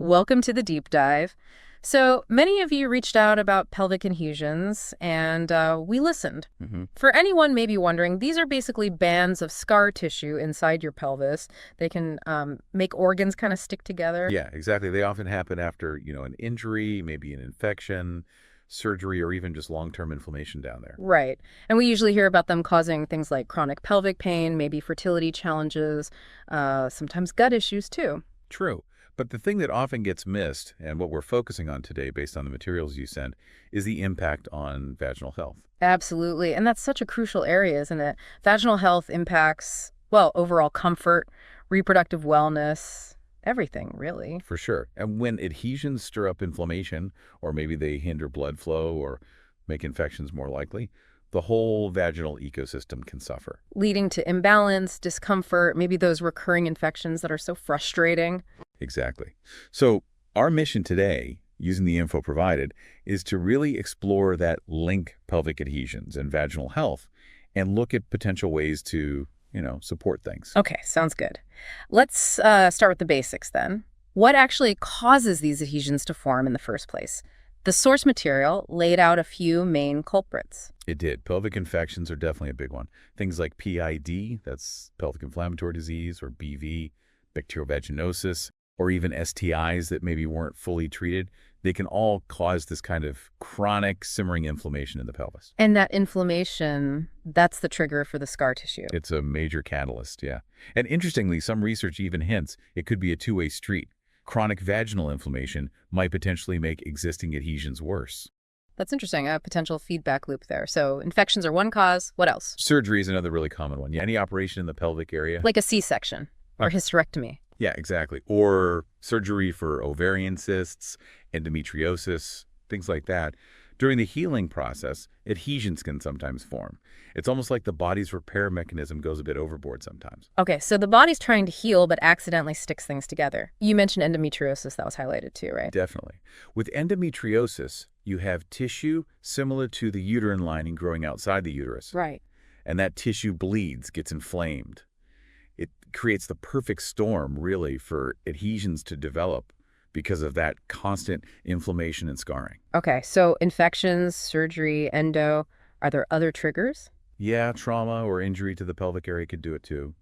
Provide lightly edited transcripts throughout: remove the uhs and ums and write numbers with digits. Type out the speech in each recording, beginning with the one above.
Welcome to the deep dive. So many of you reached out about pelvic adhesions, and we listened. Hmm. For anyone maybe wondering, these are basically bands of scar tissue inside your pelvis. They can make organs kind of stick together. Yeah, exactly. They often happen after, an injury, maybe an infection, surgery, or even just long-term inflammation down there. Right. And we usually hear about them causing things like chronic pelvic pain, maybe fertility challenges, sometimes gut issues too. True. But the thing that often gets missed, and what we're focusing on today based on the materials you sent, is the impact on vaginal health. Absolutely. And that's such a crucial area, isn't it? Vaginal health impacts, well, overall comfort, reproductive wellness, everything, really. For sure. And when adhesions stir up inflammation, or maybe they hinder blood flow or make infections more likely, the whole vaginal ecosystem can suffer. Leading to imbalance, discomfort, maybe those recurring infections that are so frustrating. Exactly. So our mission today, using the info provided, is to really explore that link pelvic adhesions and vaginal health and look at potential ways to, support things. Okay, sounds good. Let's start with the basics then. What actually causes these adhesions to form in the first place? The source material laid out a few main culprits. It did. Pelvic infections are definitely a big one. Things like PID, that's pelvic inflammatory disease, or BV, bacterial vaginosis, or even STIs that maybe weren't fully treated, they can all cause this kind of chronic simmering inflammation in the pelvis. And that inflammation, that's the trigger for the scar tissue. It's a major catalyst, yeah. And interestingly, some research even hints it could be a two-way street. Chronic vaginal inflammation might potentially make existing adhesions worse. That's interesting, a potential feedback loop there. So infections are one cause. What else? Surgery is another really common one. Yeah, any operation in the pelvic area. Like a C-section or hysterectomy. Yeah, exactly. Or surgery for ovarian cysts, endometriosis, things like that. During the healing process, adhesions can sometimes form. It's almost like the body's repair mechanism goes a bit overboard sometimes. Okay, so the body's trying to heal but accidentally sticks things together. You mentioned endometriosis, that was highlighted too, right? Definitely. With endometriosis, you have tissue similar to the uterine lining growing outside the uterus. Right. And that tissue bleeds, gets inflamed. It creates the perfect storm, really, for adhesions to develop because of that constant inflammation and scarring. Okay, so infections, surgery, endo, are there other triggers? Yeah, trauma or injury to the pelvic area could do it too.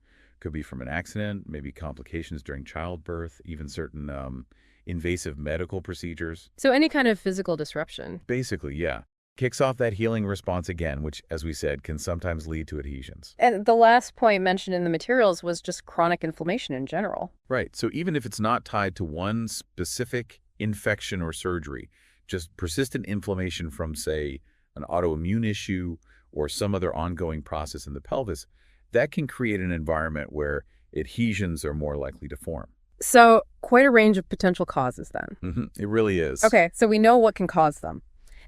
Could be from an accident, maybe complications during childbirth, even certain invasive medical procedures. So any kind of physical disruption. Basically, yeah. Kicks off that healing response again, which, as we said, can sometimes lead to adhesions. And the last point mentioned in the materials was just chronic inflammation in general. Right. So even if it's not tied to one specific infection or surgery, just persistent inflammation from, say, an autoimmune issue or some other ongoing process in the pelvis, that can create an environment where adhesions are more likely to form. So quite a range of potential causes then. It really is. Okay, so we know what can cause them.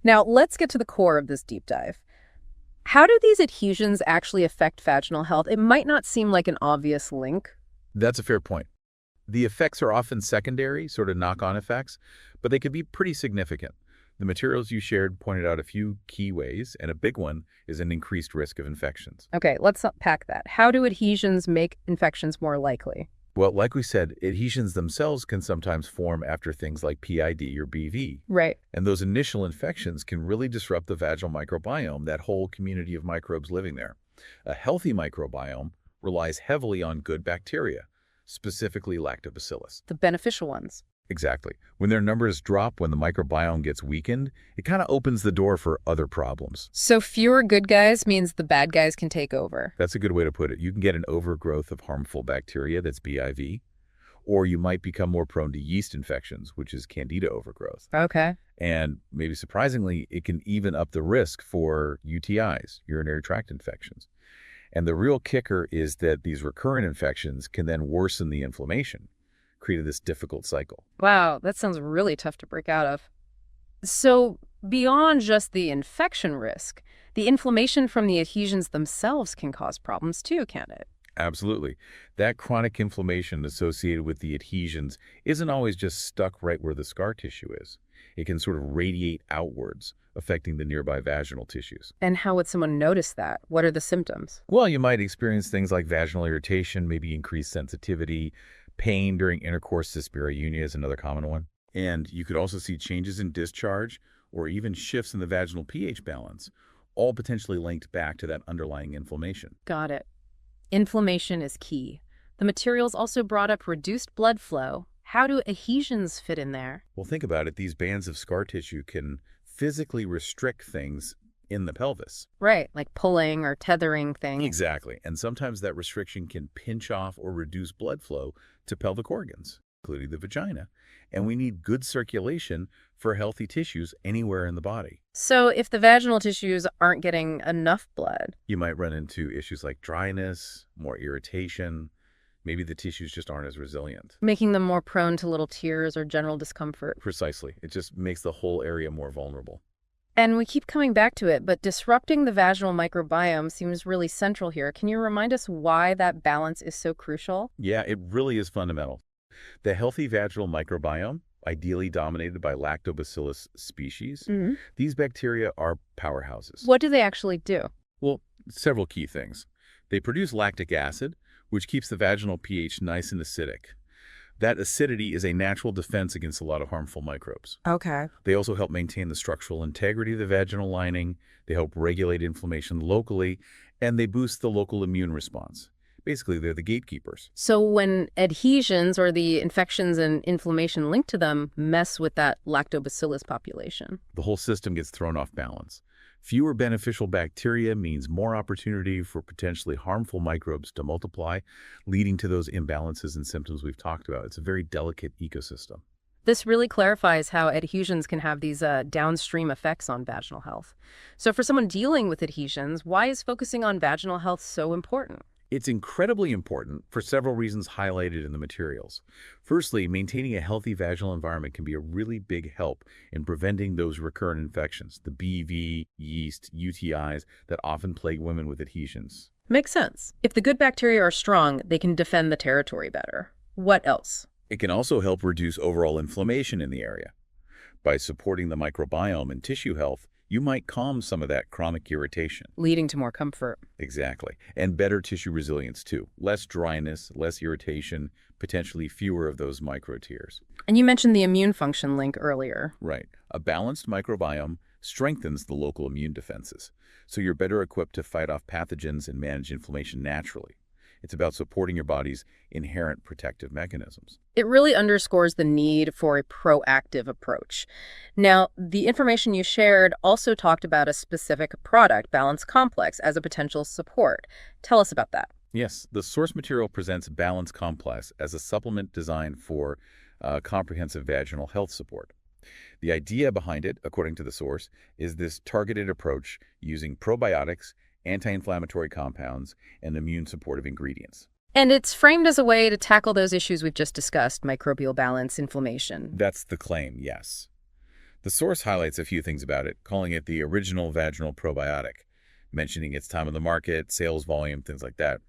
Now, let's get to the core of this deep dive. How do these adhesions actually affect vaginal health? It might not seem like an obvious link. That's a fair point. The effects are often secondary, sort of knock-on effects, but they could be pretty significant. The materials you shared pointed out a few key ways, and a big one is an increased risk of infections. Okay, let's unpack that. How do adhesions make infections more likely? Well, like we said, adhesions themselves can sometimes form after things like PID or BV. Right. And those initial infections can really disrupt the vaginal microbiome, that whole community of microbes living there. A healthy microbiome relies heavily on good bacteria, specifically lactobacillus. The beneficial ones. Exactly. When their numbers drop, when the microbiome gets weakened, it kind of opens the door for other problems. So fewer good guys means the bad guys can take over. That's a good way to put it. You can get an overgrowth of harmful bacteria, that's BIV, or you might become more prone to yeast infections, which is candida overgrowth. Okay. And maybe surprisingly, it can even up the risk for UTIs, urinary tract infections. And the real kicker is that these recurrent infections can then worsen the inflammation, creating this difficult cycle. Wow, that sounds really tough to break out of. So beyond just the infection risk, the inflammation from the adhesions themselves can cause problems too, can't it? Absolutely. That chronic inflammation associated with the adhesions isn't always just stuck right where the scar tissue is. It can sort of radiate outwards, affecting the nearby vaginal tissues. And how would someone notice that? What are the symptoms? Well, you might experience things like vaginal irritation, maybe increased sensitivity, Pain during intercourse, dyspareunia is another common one. And you could also see changes in discharge or even shifts in the vaginal pH balance, all potentially linked back to that underlying inflammation. Got it. Inflammation is key. The materials also brought up reduced blood flow. How do adhesions fit in there? Well, think about it. These bands of scar tissue can physically restrict things in the pelvis. Right, like pulling or tethering things. Exactly. And sometimes that restriction can pinch off or reduce blood flow to pelvic organs, including the vagina. And we need good circulation for healthy tissues anywhere in the body. So if the vaginal tissues aren't getting enough blood, You might run into issues like dryness, more irritation. Maybe the tissues just aren't as resilient. making them more prone to little tears or general discomfort. Precisely. It just makes the whole area more vulnerable. And we keep coming back to it, but disrupting the vaginal microbiome seems really central here. Can you remind us why that balance is so crucial? Yeah, it really is fundamental. The healthy vaginal microbiome, ideally dominated by lactobacillus species, Mhm. these bacteria are powerhouses. What do they actually do? Well, several key things. They produce lactic acid, which keeps the vaginal pH nice and acidic. That acidity is a natural defense against a lot of harmful microbes. Okay. They also help maintain the structural integrity of the vaginal lining, they help regulate inflammation locally, and they boost the local immune response. Basically, they're the gatekeepers. So when adhesions or the infections and inflammation linked to them mess with that lactobacillus population. The whole system gets thrown off balance. Fewer beneficial bacteria means more opportunity for potentially harmful microbes to multiply, leading to those imbalances and symptoms we've talked about. It's a very delicate ecosystem. This really clarifies how adhesions can have these downstream effects on vaginal health. So for someone dealing with adhesions, why is focusing on vaginal health so important? It's incredibly important for several reasons highlighted in the materials. Firstly, maintaining a healthy vaginal environment can be a really big help in preventing those recurrent infections, the BV, yeast, UTIs that often plague women with adhesions. Makes sense. If the good bacteria are strong, they can defend the territory better. What else? It can also help reduce overall inflammation in the area. By supporting the microbiome and tissue health, you might calm some of that chronic irritation. Leading to more comfort. Exactly. And better tissue resilience, too. Less dryness, less irritation, potentially fewer of those micro tears. And you mentioned the immune function link earlier. Right. A balanced microbiome strengthens the local immune defenses, so you're better equipped to fight off pathogens and manage inflammation naturally. It's about supporting your body's inherent protective mechanisms. It really underscores the need for a proactive approach. Now, the information you shared also talked about a specific product, Balance Complex, as a potential support. Tell us about that. Yes, the source material presents Balance Complex as a supplement designed for comprehensive vaginal health support. The idea behind it, according to the source, is this targeted approach using probiotics, anti-inflammatory compounds, and immune-supportive ingredients. And it's framed as a way to tackle those issues we've just discussed, microbial balance, inflammation. That's the claim, yes. The source highlights a few things about it, calling it the original vaginal probiotic, mentioning its time on the market, sales volume, things like that.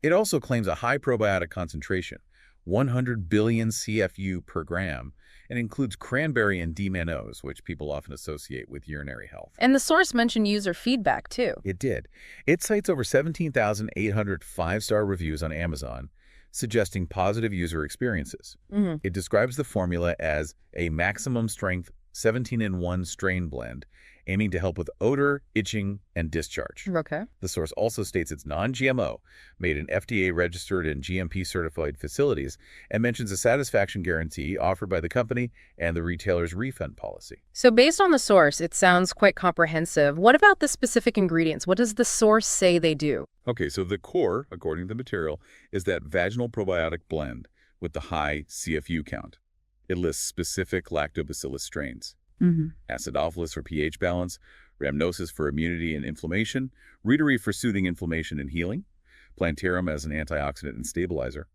It also claims a high probiotic concentration, 100 billion CFU per gram, and includes cranberry and D-mannose, which people often associate with urinary health. And the source mentioned user feedback, too. It did. It cites over 17,800 five-star reviews on Amazon, suggesting positive user experiences. It describes the formula as a maximum strength 17-in-1 strain blend, aiming to help with odor, itching, and discharge. Okay. The source also states it's non-GMO, made in FDA-registered and GMP-certified facilities, and mentions a satisfaction guarantee offered by the company and the retailer's refund policy. So based on the source, it sounds quite comprehensive. What about the specific ingredients? What does the source say they do? Okay, so the core, according to the material, is that vaginal probiotic blend with the high CFU count. It lists specific lactobacillus strains. Acidophilus for pH balance, rhamnosus for immunity and inflammation, reuteri for soothing inflammation and healing, plantarum as an antioxidant and stabilizer,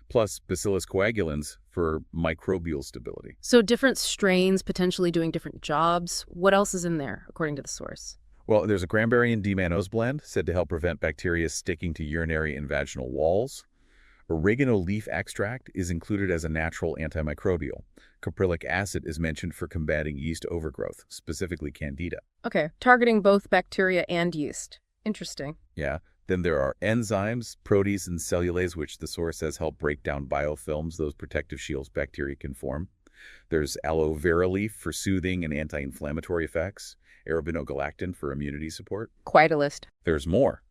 plus Bacillus coagulans for microbial stability. So different strains potentially doing different jobs. What else is in there, according to the source? Well, there's a cranberry and D-mannose blend said to help prevent bacteria sticking to urinary and vaginal walls. Oregano leaf extract is included as a natural antimicrobial. Caprylic acid is mentioned for combating yeast overgrowth, specifically candida. Okay, targeting both bacteria and yeast. Interesting. Yeah, Then there are enzymes, protease, and cellulase, which the source says help break down biofilms, those protective shields bacteria can form. There's aloe vera leaf for soothing and anti-inflammatory effects, arabinogalactin for immunity support. Quite a list. There's more.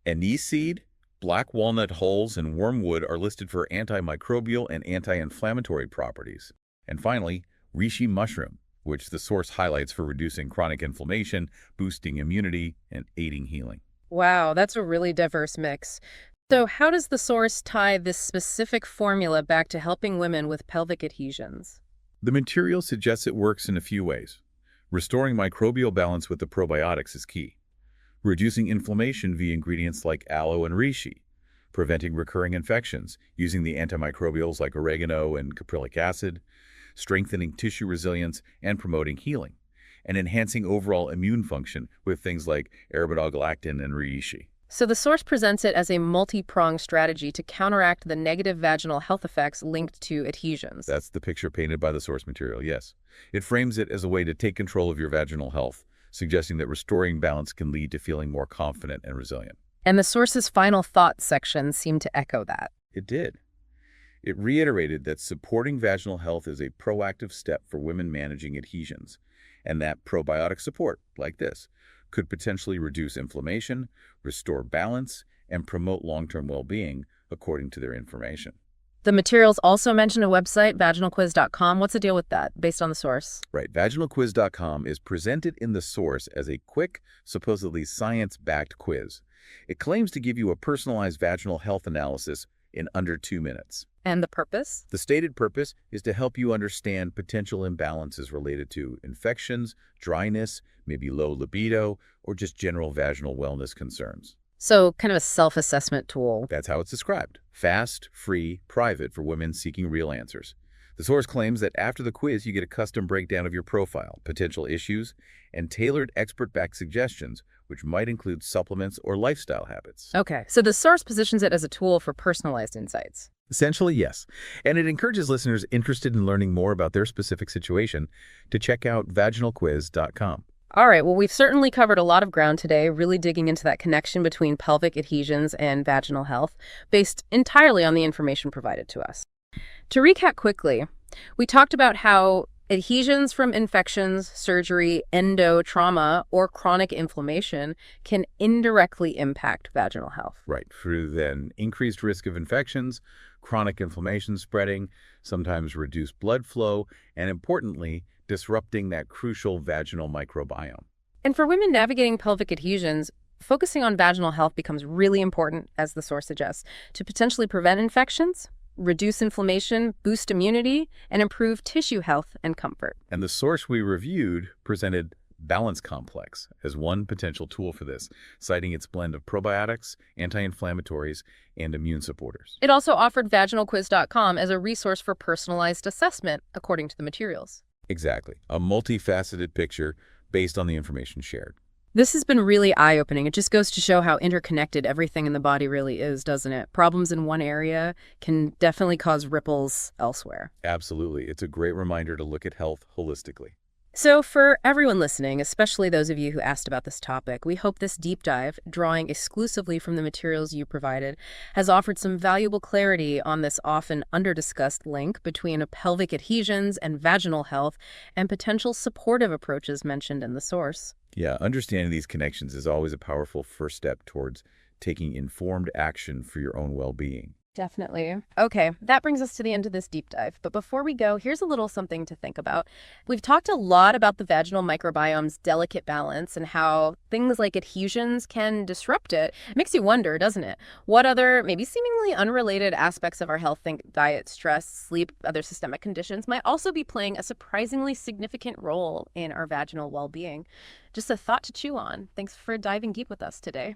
Anise seed, black walnut hulls, and wormwood are listed for antimicrobial and anti-inflammatory properties. And finally, reishi mushroom, which the source highlights for reducing chronic inflammation, boosting immunity, and aiding healing. Wow, that's a really diverse mix. So how does the source tie this specific formula back to helping women with pelvic adhesions? The material suggests it works in a few ways. Restoring microbial balance with the probiotics is key. Reducing inflammation via ingredients like aloe and reishi. Preventing recurring infections using the antimicrobials like oregano and caprylic acid. Strengthening tissue resilience and promoting healing. And enhancing overall immune function with things like arabinogalactin and reishi. So the source presents it as a multi-pronged strategy to counteract the negative vaginal health effects linked to adhesions. That's the picture painted by the source material, yes. It frames it as a way to take control of your vaginal health, suggesting that restoring balance can lead to feeling more confident and resilient. And the source's final thoughts section seemed to echo that. It did. It reiterated that supporting vaginal health is a proactive step for women managing adhesions, and that probiotic support, like this, could potentially reduce inflammation, restore balance, and promote long-term well-being, according to their information. The materials also mention a website, vaginalquiz.com. What's the deal with that, based on the source? Right. Vaginalquiz.com is presented in the source as a quick, supposedly science-backed quiz. It claims to give you a personalized vaginal health analysis in under 2 minutes. And the purpose? The stated purpose is to help you understand potential imbalances related to infections, dryness, maybe low libido, or just general vaginal wellness concerns. So kind of a self-assessment tool. That's how it's described. Fast, free, private for women seeking real answers. The source claims that after the quiz, you get a custom breakdown of your profile, potential issues, and tailored expert-backed suggestions, which might include supplements or lifestyle habits. Okay, so the source positions it as a tool for personalized insights. Essentially, yes. And it encourages listeners interested in learning more about their specific situation to check out vaginalquiz.com. All right, well, we've certainly covered a lot of ground today, really digging into that connection between pelvic adhesions and vaginal health, based entirely on the information provided to us. To recap quickly, we talked about how adhesions from infections, surgery, endo-trauma, or chronic inflammation can indirectly impact vaginal health. Right, through then increased risk of infections, chronic inflammation spreading, sometimes reduced blood flow, and importantly, disrupting that crucial vaginal microbiome. And for women navigating pelvic adhesions, focusing on vaginal health becomes really important, as the source suggests, to potentially prevent infections, reduce inflammation, boost immunity, and improve tissue health and comfort. And the source we reviewed presented Balance Complex as one potential tool for this, citing its blend of probiotics, anti-inflammatories, and immune supporters. It also offered vaginalquiz.com as a resource for personalized assessment, according to the materials. Exactly. A multifaceted picture based on the information shared. This has been really eye-opening. It just goes to show how interconnected everything in the body really is, doesn't it? Problems in one area can definitely cause ripples elsewhere. Absolutely. It's a great reminder to look at health holistically. So for everyone listening, especially those of you who asked about this topic, we hope this deep dive, drawing exclusively from the materials you provided, has offered some valuable clarity on this often under-discussed link between pelvic adhesions and vaginal health and potential supportive approaches mentioned in the source. Yeah, understanding these connections is always a powerful first step towards taking informed action for your own well-being. Definitely. Okay, that brings us to the end of this deep dive. But before we go, here's a little something to think about. We've talked a lot about the vaginal microbiome's delicate balance and how things like adhesions can disrupt it. It makes you wonder, doesn't it? What other, maybe seemingly unrelated aspects of our health, think diet, stress, sleep, other systemic conditions, might also be playing a surprisingly significant role in our vaginal well-being? Just a thought to chew on. Thanks for diving deep with us today.